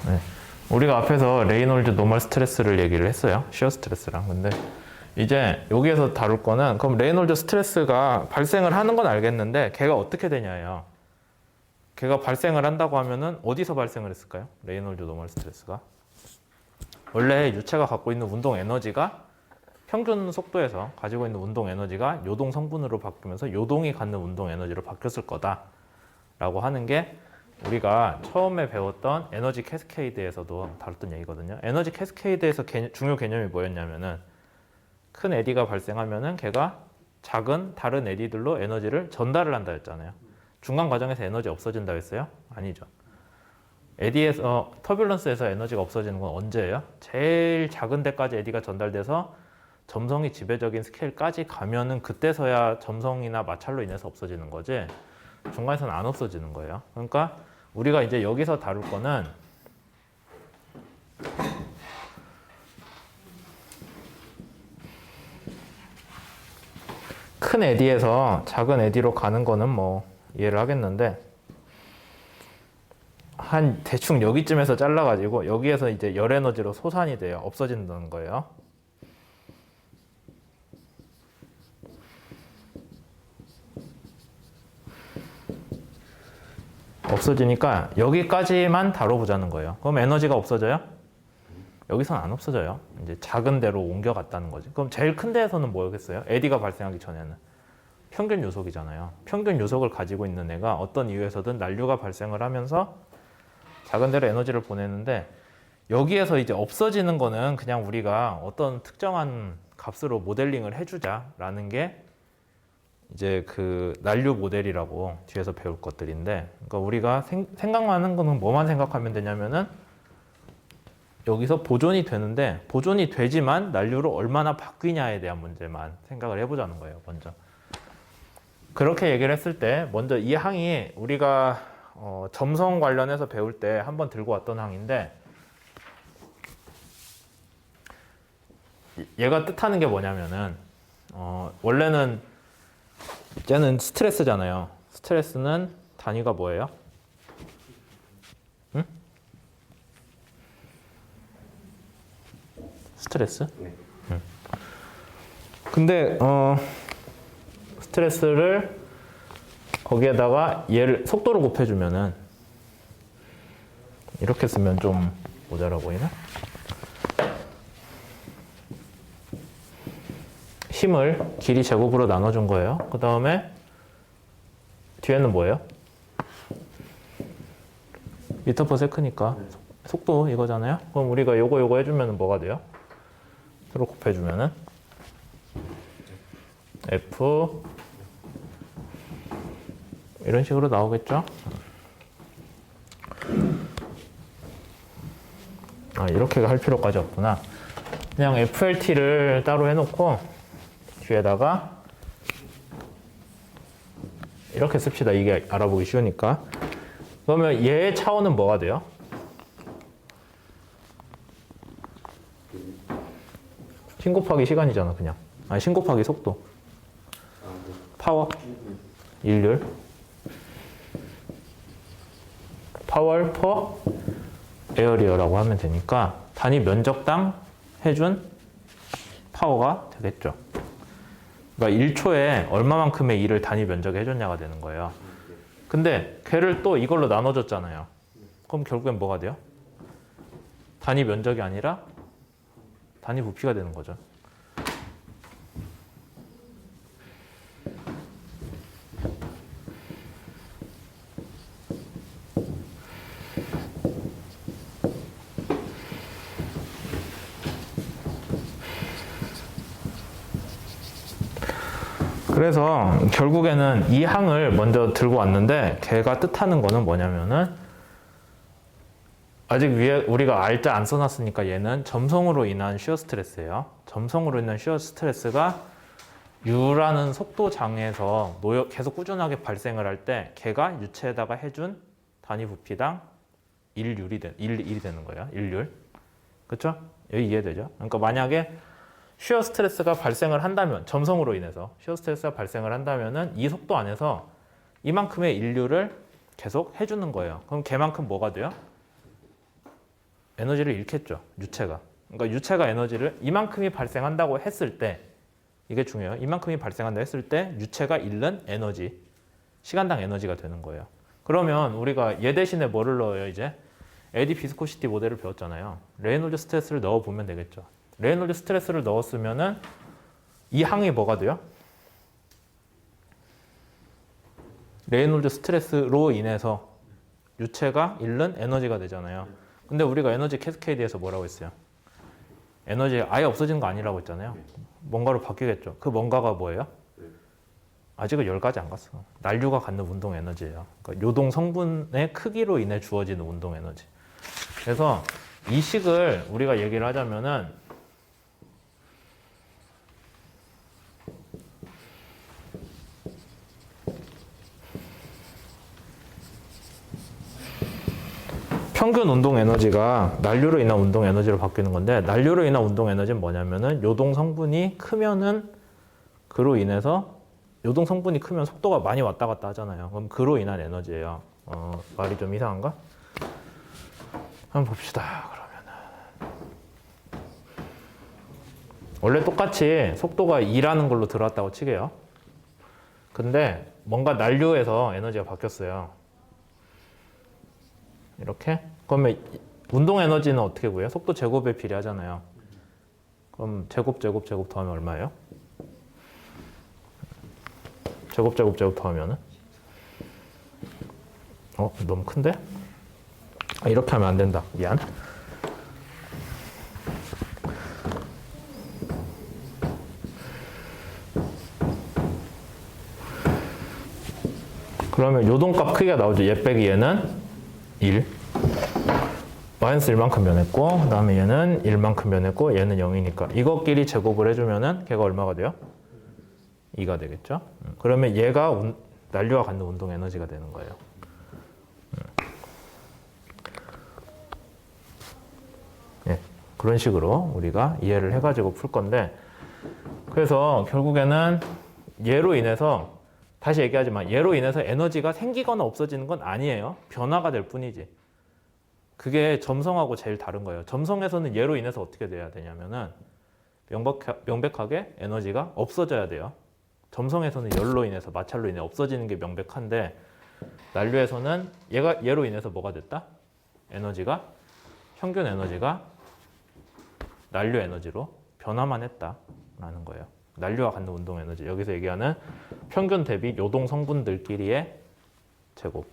네. 우리가 앞에서 레이놀즈 노멀 스트레스를 얘기를 했어요. 시어 스트레스랑. 근데 이제 여기에서 다룰 거는 그럼 레이놀즈 스트레스가 발생을 하는 건 알겠는데 걔가 어떻게 되냐예요. 걔가 발생을 한다고 하면은 어디서 발생을 했을까요? 레이놀즈 노멀 스트레스가. 원래 유체가 갖고 있는 운동 에너지가 평균 속도에서 가지고 있는 운동 에너지가 요동 성분으로 바뀌면서 요동이 갖는 운동 에너지로 바뀌었을 거다라고 하는 게 우리가 처음에 배웠던 에너지 캐스케이드에서도 다뤘던 얘기거든요. 에너지 캐스케이드에서 중요 개념이 뭐였냐면은 큰 에디가 발생하면은 걔가 작은 다른 에디들로 에너지를 전달을 한다 했잖아요. 중간 과정에서 에너지 없어진다 했어요? 아니죠. 에디에서 터뷸런스에서 에너지가 없어지는 건 언제예요? 제일 작은 데까지 에디가 전달돼서 점성이 지배적인 스케일까지 가면은 그때서야 점성이나 마찰로 인해서 없어지는 거지 중간에서는 안 없어지는 거예요. 그러니까 우리가 이제 여기서 다룰 거는 큰 에디에서 작은 에디로 가는 거는 뭐 이해를 하겠는데 한 대충 여기쯤에서 잘라가지고 여기에서 이제 열 에너지로 소산이 돼요. 없어진다는 거예요. 없어지니까 여기까지만 다뤄보자는 거예요. 그럼 에너지가 없어져요? 여기서는 안 없어져요. 이제 작은 데로 옮겨갔다는 거지. 그럼 제일 큰 데에서는 뭐겠어요? 에디가 발생하기 전에는 평균 요속이잖아요. 평균 요속을 가지고 있는 애가 어떤 이유에서든 난류가 발생을 하면서 작은 데로 에너지를 보내는데 여기에서 이제 없어지는 거는 그냥 우리가 어떤 특정한 값으로 모델링을 해주자라는 게 이제 그 난류 모델이라고 뒤에서 배울 것들인데, 그러니까 우리가 생각나는 거는 뭐만 생각하면 되냐면은 여기서 보존이 되는데 보존이 되지만 난류로 얼마나 바뀌냐에 대한 문제만 생각을 해보자는 거예요. 먼저 그렇게 얘기를 했을 때 먼저 이 항이 우리가 점성 관련해서 배울 때 한번 들고 왔던 항인데 얘가 뜻하는 게 뭐냐면은 원래는 쟤는 스트레스잖아요. 스트레스는 단위가 뭐예요? 응? 스트레스? 네. 응. 근데 스트레스를 거기에다가 얘를 속도로 곱해주면은 이렇게 쓰면 좀 모자라 보이나? 힘을 길이 제곱으로 나눠준 거예요. 그 다음에 뒤에는 뭐예요? 미터 퍼 세크니까 속도 이거잖아요. 그럼 우리가 요거 해주면 뭐가 돼요? 서로 곱해주면은 F 이런 식으로 나오겠죠? 아, 이렇게 할 필요까지 없구나. 그냥 FLT를 따로 해놓고 뒤에다가 이렇게 씁시다. 이게 알아보기 쉬우니까. 그러면 얘의 차원은 뭐가 돼요? 신 곱하기 시간이잖아, 그냥. 아니, 신 곱하기 속도. 파워. 일률. 파월 퍼 에어리어라고 하면 되니까 단위 면적당 해준 파워가 되겠죠. 그러니까 1초에 얼마만큼의 일을 단위 면적에 해줬냐가 되는 거예요. 근데 걔를 또 이걸로 나눠줬잖아요. 그럼 결국엔 뭐가 돼요? 단위 면적이 아니라 단위 부피가 되는 거죠. 그래서 결국에는 이 항을 먼저 들고 왔는데 걔가 뜻하는 거는 뭐냐면은 아직 위에 우리가 알짜 안 써놨으니까 얘는 점성으로 인한 쉬어 스트레스예요. 점성으로 인한 쉬어 스트레스가 U라는 속도 장에서 계속 꾸준하게 발생을 할 때 걔가 유체에다가 해준 단위 부피당 1일이 되는 거예요. 1율. 그렇죠? 여기 이해되죠? 그러니까 만약에 쉬어 스트레스가 발생을 한다면 점성으로 인해서 쉬어 스트레스가 발생을 한다면은 이 속도 안에서 이만큼의 인류를 계속 해주는 거예요. 그럼 걔만큼 뭐가 돼요? 에너지를 잃겠죠. 유체가. 그러니까 유체가 에너지를 이만큼이 발생한다고 했을 때 이게 중요해요. 이만큼이 발생한다 했을 때 유체가 잃는 에너지, 시간당 에너지가 되는 거예요. 그러면 우리가 얘 대신에 뭐를 넣어요, 이제? 에디 비스코시티 모델을 배웠잖아요. 레이놀드 스트레스를 넣어보면 되겠죠. 레이놀드 스트레스를 넣었으면은 이 항이 뭐가 돼요? 레이놀드 스트레스로 인해서 유체가 잃는 에너지가 되잖아요. 근데 우리가 에너지 캐스케이드에서 뭐라고 했어요? 에너지 아예 없어지는 거 아니라고 했잖아요. 뭔가로 바뀌겠죠. 그 뭔가가 뭐예요? 아직은 열까지 안 갔어. 난류가 갖는 운동 에너지예요. 그러니까 요동 성분의 크기로 인해 주어지는 운동 에너지. 그래서 이 식을 우리가 얘기를 하자면은 평균 운동 에너지가 난류로 인한 운동 에너지로 바뀌는 건데, 난류로 인한 운동 에너지는 뭐냐면은 요동 성분이 크면은 그로 인해서 요동 성분이 크면 속도가 많이 왔다 갔다 하잖아요. 그럼 그로 인한 에너지예요. 말이 좀 이상한가? 한번 봅시다. 그러면은 원래 똑같이 속도가 2라는 걸로 들어왔다고 치게요. 근데 뭔가 난류에서 에너지가 바뀌었어요. 이렇게? 그러면 운동 에너지는 어떻게 구해요? 속도 제곱에 비례하잖아요. 그럼 제곱 더하면 얼마예요? 제곱 더하면은? 너무 큰데? 이렇게 하면 안 된다. 미안. 그러면 요동값 크기가 나오죠. 얘 빼기 얘는 1. 마이너스 1만큼 변했고, 그 다음에 얘는 1만큼 변했고, 얘는 0이니까. 이것끼리 제곱을 해주면은 걔가 얼마가 돼요? 2가 되겠죠? 그러면 얘가 난류와 갖는 운동 에너지가 되는 거예요. 예, 그런 식으로 우리가 이해를 해가지고 풀 건데, 그래서 결국에는 얘로 인해서, 다시 얘기하지만 얘로 인해서 에너지가 생기거나 없어지는 건 아니에요. 변화가 될 뿐이지. 그게 점성하고 제일 다른 거예요. 점성에서는 얘로 인해서 어떻게 돼야 되냐면은 명백하게 에너지가 없어져야 돼요. 점성에서는 열로 인해서, 마찰로 인해 없어지는 게 명백한데, 난류에서는 얘로 인해서 뭐가 됐다? 평균 에너지가 난류 에너지로 변화만 했다라는 거예요. 난류와 갖는 운동 에너지. 여기서 얘기하는 평균 대비 요동 성분들끼리의 제곱.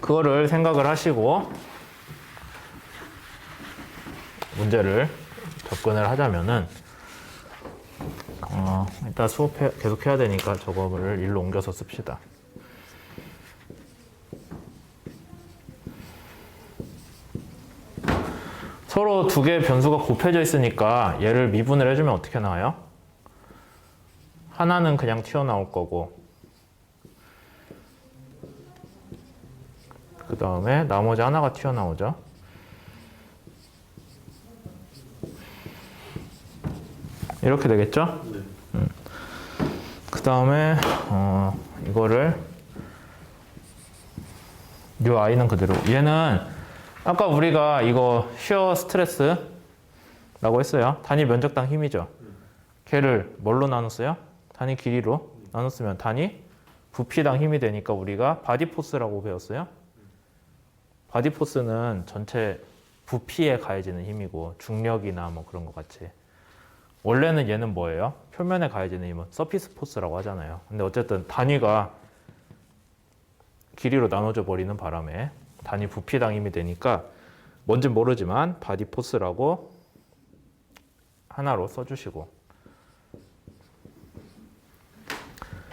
그거를 생각을 하시고 문제를 접근을 하자면은, 일단 수업 계속 해야 되니까 저거를 일로 옮겨서 씁시다. 서로 두 개의 변수가 곱해져 있으니까 얘를 미분을 해주면 어떻게 나와요? 하나는 그냥 튀어나올 거고, 그 다음에 나머지 하나가 튀어나오죠. 이렇게 되겠죠? 네. 그 다음에 이거를 이 아이는 그대로, 얘는 아까 우리가 이거 시어 스트레스라고 했어요. 단위 면적당 힘이죠. 걔를 뭘로 나눴어요? 단위 길이로 나눴으면 단위 부피당 힘이 되니까 우리가 바디포스라고 배웠어요. 바디포스는 전체 부피에 가해지는 힘이고, 중력이나 뭐 그런 것 같이. 원래는 얘는 뭐예요? 표면에 가해지는 힘은 서피스 포스라고 하잖아요. 근데 어쨌든 단위가 길이로 나눠져 버리는 바람에 단위 부피당 힘이 되니까 뭔진 모르지만 바디포스라고 하나로 써주시고,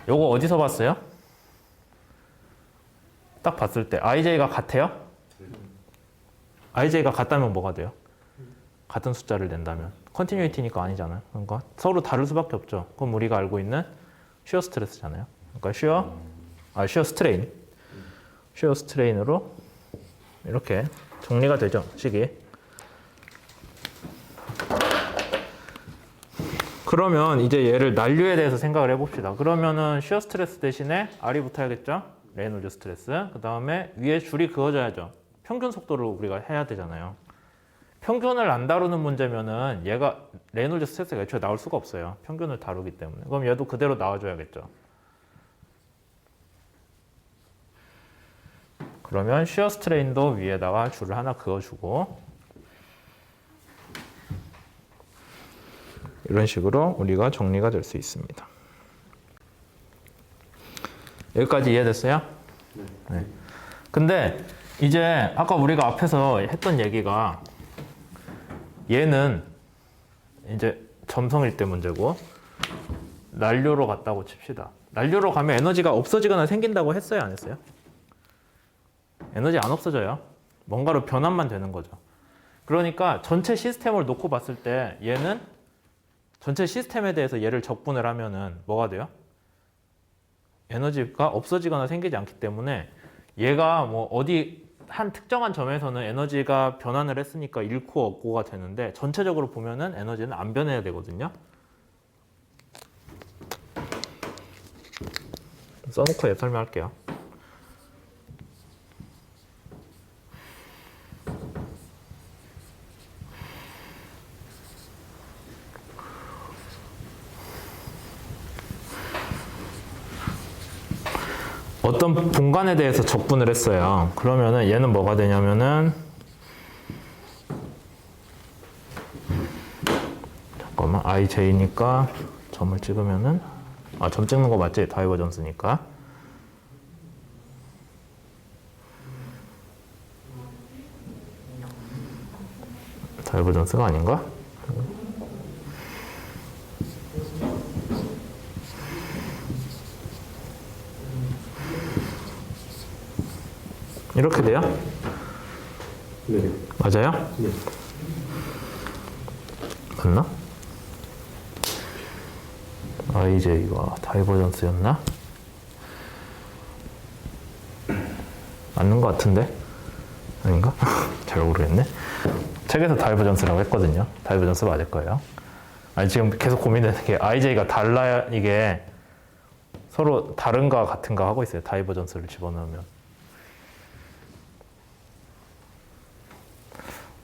요거 어디서 봤어요? 딱 봤을 때 IJ가 같아요? IJ가 같다면 뭐가 돼요? 같은 숫자를 낸다면 컨티뉴이티니까 아니잖아요. 그러니까 서로 다를 수밖에 없죠. 그럼 우리가 알고 있는 시어 스트레스잖아요. 그러니까 시어 스트레인, 시어 스트레인으로 이렇게 정리가 되죠, 식이. 그러면 이제 얘를 난류에 대해서 생각을 해봅시다. 그러면은 시어 스트레스 대신에 R이 붙어야겠죠? 레이놀즈 스트레스. 그 다음에 위에 줄이 그어져야죠. 평균 속도를 우리가 해야 되잖아요. 평균을 안 다루는 문제면은 얘가 레이놀즈 스트레스가 애초에 나올 수가 없어요. 평균을 다루기 때문에. 그럼 얘도 그대로 나와줘야겠죠. 그러면 시어 스트레인도 위에다가 줄을 하나 그어주고 이런 식으로 우리가 정리가 될 수 있습니다. 여기까지 이해됐어요? 네. 근데 이제 아까 우리가 앞에서 했던 얘기가 얘는 이제 점성일 때 문제고 난류로 갔다고 칩시다. 난류로 가면 에너지가 없어지거나 생긴다고 했어요? 안 했어요? 에너지 안 없어져요. 뭔가로 변환만 되는 거죠. 그러니까 전체 시스템을 놓고 봤을 때 얘는 전체 시스템에 대해서 얘를 적분을 하면은 뭐가 돼요? 에너지가 없어지거나 생기지 않기 때문에 얘가 뭐 어디 한 특정한 점에서는 에너지가 변환을 했으니까 잃고 얻고가 되는데 전체적으로 보면은 에너지는 안 변해야 되거든요. 써놓고 얘 설명할게요. 어떤 공간에 대해서 적분을 했어요. 그러면은 얘는 뭐가 되냐면은 잠깐만 IJ니까 점을 찍으면은 점 찍는 거 맞지? 다이버전스니까 다이버전스가 아닌가? 이렇게 돼요? 네. 맞아요? 네. 맞나? IJ가 다이버전스였나? 맞는 것 같은데? 아닌가? 잘 모르겠네. 책에서 다이버전스라고 했거든요. 다이버전스 맞을 거예요. 아니, 지금 계속 고민되는 게 IJ가 달라야 이게 서로 다른가 같은가 하고 있어요. 다이버전스를 집어넣으면.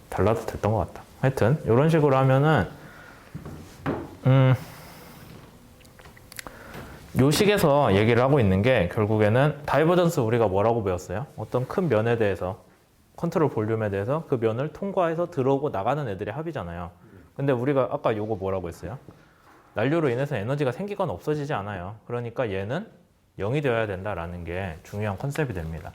달라도 됐던 것 같다. 하여튼 이런 식으로 하면은 요 식에서 얘기를 하고 있는 게 결국에는 다이버전스 우리가 뭐라고 배웠어요? 어떤 큰 면에 대해서 컨트롤 볼륨에 대해서 그 면을 통과해서 들어오고 나가는 애들의 합이잖아요. 근데 우리가 아까 요거 뭐라고 했어요? 난류로 인해서 에너지가 생기거나 없어지지 않아요. 그러니까 얘는 0이 되어야 된다라는 게 중요한 컨셉이 됩니다.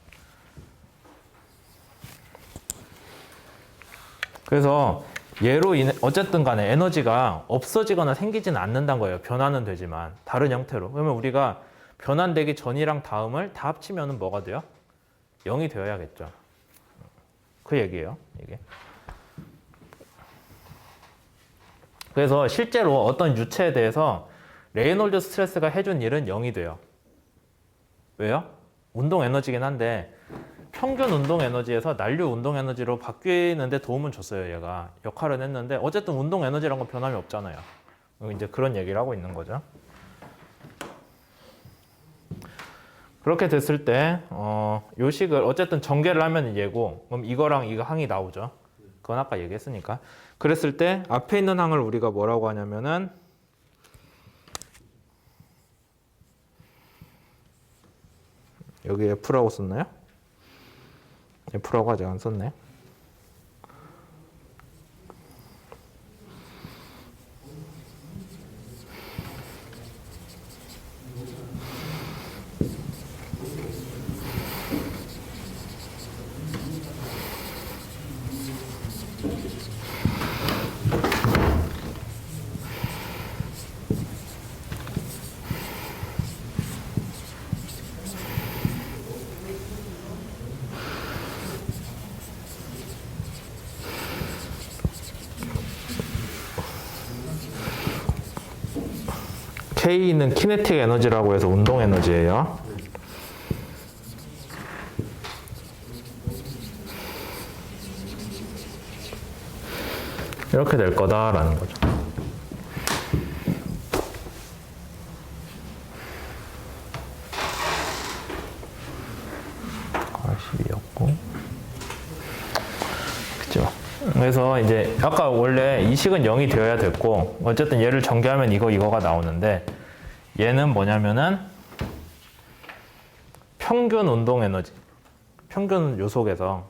그래서 얘로 인해 어쨌든 간에 에너지가 없어지거나 생기지는 않는다는 거예요. 변화는 되지만 다른 형태로. 그러면 우리가 변환되기 전이랑 다음을 다 합치면 뭐가 돼요? 0이 되어야겠죠. 그 얘기예요. 이게. 그래서 실제로 어떤 유체에 대해서 레이놀드 스트레스가 해준 일은 0이 돼요. 왜요? 운동 에너지긴 한데 평균 운동 에너지에서 난류 운동 에너지로 바뀌는데 도움은 줬어요. 얘가 역할은 했는데 어쨌든 운동 에너지란 건 변함이 없잖아요. 이제 그런 얘기를 하고 있는 거죠. 그렇게 됐을 때 요 식을 어쨌든 전개를 하면 얘고 그럼 이거랑 이거 항이 나오죠. 그건 아까 얘기했으니까. 그랬을 때 앞에 있는 항을 우리가 뭐라고 하냐면은 여기 F라고 썼나요? F라고 아직 안 썼네. K는 키네틱 에너지라고 해서 운동 에너지예요. 이렇게 될 거다라는 거죠. 12였고. 그죠? 그래서 이제 아까 원래 이 식은 0이 되어야 됐고 어쨌든 얘를 전개하면 이거가 나오는데 얘는 뭐냐면은 평균 운동 에너지, 평균 요속에서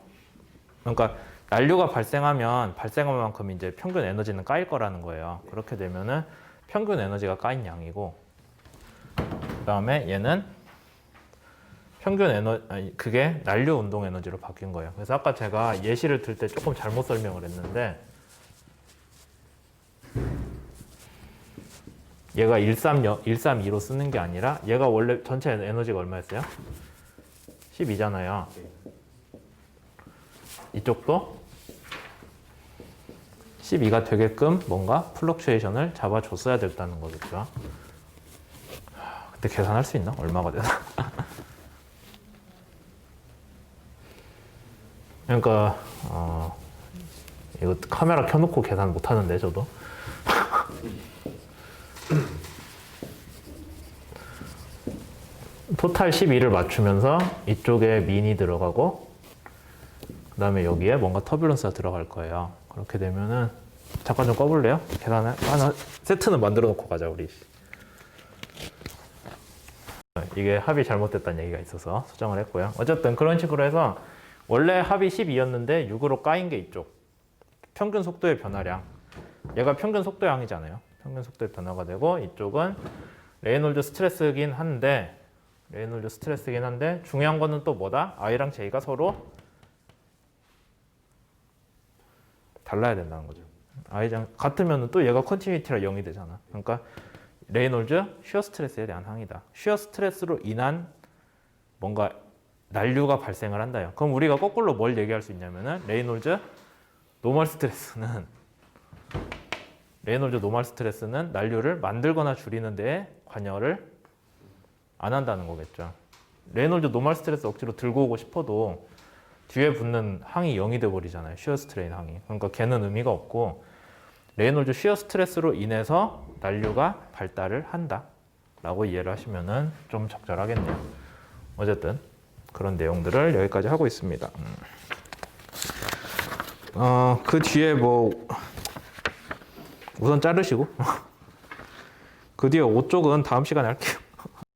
그러니까 난류가 발생하면 발생한 만큼 이제 평균 에너지는 까일 거라는 거예요. 그렇게 되면은 평균 에너지가 까인 양이고 그다음에 얘는 평균 그게 난류 운동 에너지로 바뀐 거예요. 그래서 아까 제가 예시를 들 때 조금 잘못 설명을 했는데 얘가 132로 쓰는 게 아니라 얘가 원래 전체 에너지가 얼마였어요? 12잖아요. 이쪽도 12가 되게끔 뭔가 플럭추에이션을 잡아줬어야 됐다는 거겠죠. 그때 계산할 수 있나? 얼마가 되나? 그러니까 이거 카메라 켜놓고 계산 못 하는데 저도. 토탈 12를 맞추면서 이쪽에 민이 들어가고 그 다음에 여기에 뭔가 터뷸런스가 들어갈 거예요. 그렇게 되면은 잠깐 좀 꺼볼래요? 계산을 하나 세트는 만들어 놓고 가자 우리. 이게 합이 잘못됐다는 얘기가 있어서 수정을 했고요. 어쨌든 그런 식으로 해서 원래 합이 12였는데 6으로 까인 게 이쪽 평균 속도의 변화량. 얘가 평균 속도량이잖아요. 평균 속도의 변화가 되고 이쪽은 레이놀드 스트레스긴 한데 중요한 거는 또 뭐다? I랑 J가 서로 달라야 된다는 거죠. I랑 같으면 또 얘가 컨티뉴이티라 0이 되잖아. 그러니까 레이놀즈 쉬어 스트레스에 대한 항이다. 쉬어 스트레스로 인한 뭔가 난류가 발생을 한다요. 그럼 우리가 거꾸로 뭘 얘기할 수 있냐면은 레이놀즈 노멀 스트레스는 난류를 만들거나 줄이는 데에 관여를 안 한다는 거겠죠. 레이놀즈 노멀 스트레스 억지로 들고 오고 싶어도 뒤에 붙는 항이 0이 돼버리잖아요. 쉬어 스트레인 항이. 그러니까 걔는 의미가 없고 레이놀즈 쉬어 스트레스로 인해서 난류가 발달을 한다 라고 이해를 하시면은 좀 적절하겠네요. 어쨌든 그런 내용들을 여기까지 하고 있습니다. 그 뒤에 뭐 우선 자르시고 그 뒤에 5쪽은 다음 시간에 할게요.